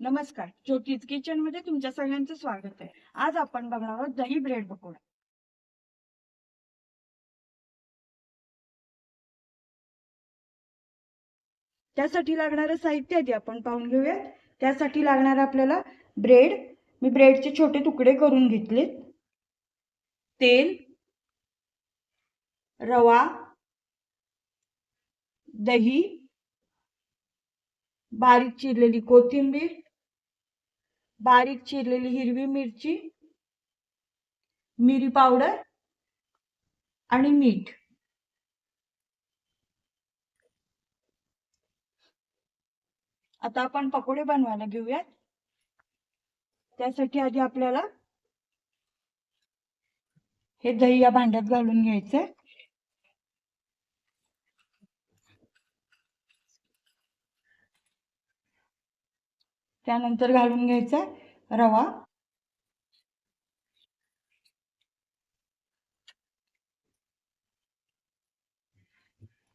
नमस्कार, ज्योतिष किचन मध्ये तुमच्या सगळ्यांचं स्वागत आहे। आज आपण बघणार आहोत दही ब्रेड पकोडा। त्यासाठी लागणारे साहित्य आधी आपण पाहून घेऊया। त्यासाठी लागणार आपल्याला ब्रेड, मी ब्रेडचे छोटे तुकडे करून घेतले, तेल, रवा, दही, बारीक चिरलेली कोथिंबीर, बारीक चिरलेली हिरवी मिरची, मिरी पावडर आणि मीठ। आता आपण पकोडे बनवायला घेऊयात। त्यासाठी आधी आपल्याला हे दही या भांड्यात घालून घ्यायचे। त्यानंतर घालून घ्यायचा रवा,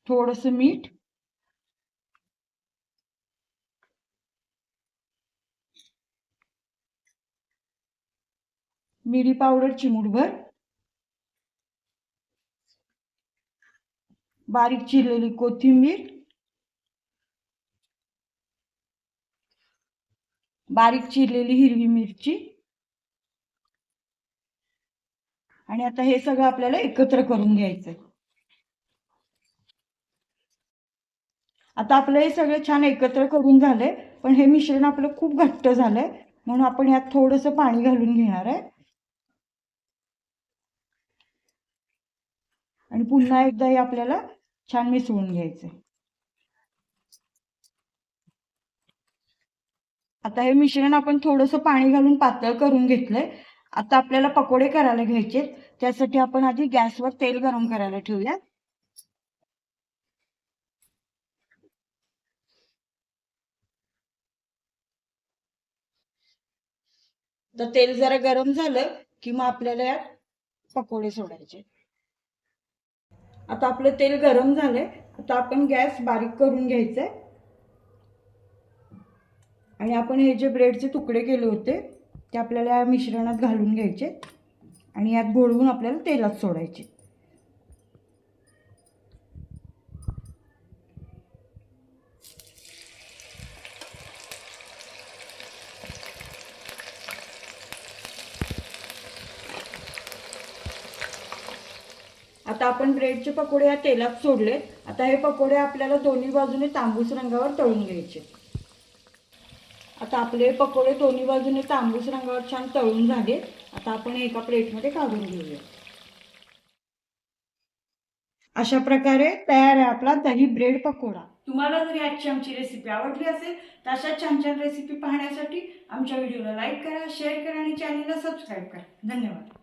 थोडंसं मीठ, मिरी पावडर चिमूटभर, बारीक चिरलेली कोथिंबीर, बारीक चिरलेली हिरवी मिरची आणि आता हे सगळं आपल्याला एकत्र करून घ्यायचं। आता आपलं हे सगळं छान एकत्र करून झालंय, पण हे मिश्रण आपलं खूप घट्ट झालंय, म्हणून आपण यात थोडंसं पाणी घालून घेणार आहे आणि पुन्हा एकदा हे आपल्याला छान मिसळून घ्यायचंय। आता हे मिश्रण आपण थोडंसं पाणी घालून पातळ करून घेतलंय। आता आपल्याला पकोडे करायला घ्यायचे, त्यासाठी आपण आधी गॅसवर तेल गरम करायला ठेवूया। तर तेल जरा गरम झालं की मग आपल्याला यात पकोडे सोडायचे। आता आपलं तेल गरम झालंय, आता आपण गॅस बारीक करून घ्यायचंय आणि आपण हे जे ब्रेडचे तुकडे केले होते ते आपल्याला या मिश्रणात घालून घ्यायचे आणि यात बुडवून आपल्याला तेलात सोडायचे। आता आपण ब्रेडचे पकोडे या तेलात सोडले। आता हे पकोडे आपल्याला दोन्ही बाजूने तांबूस रंगावर तळून घ्यायचे। आता आपले पकोडे दोन्ही बाजूने तांबूस रंगावर छान तळून झाले। आता आपण एका प्लेटमध्ये काढून घेऊया। अशा प्रकारे तयार आहे आपला दही ब्रेड पकोडा। तुम्हाला जर आजची आमची रेसिपी आवडली असेल तर अशा छान छान रेसिपी पाहण्यासाठी आमच्या व्हिडिओला लाईक करा, शेअर करा आणि चॅनलला सबस्क्राईब करा। धन्यवाद।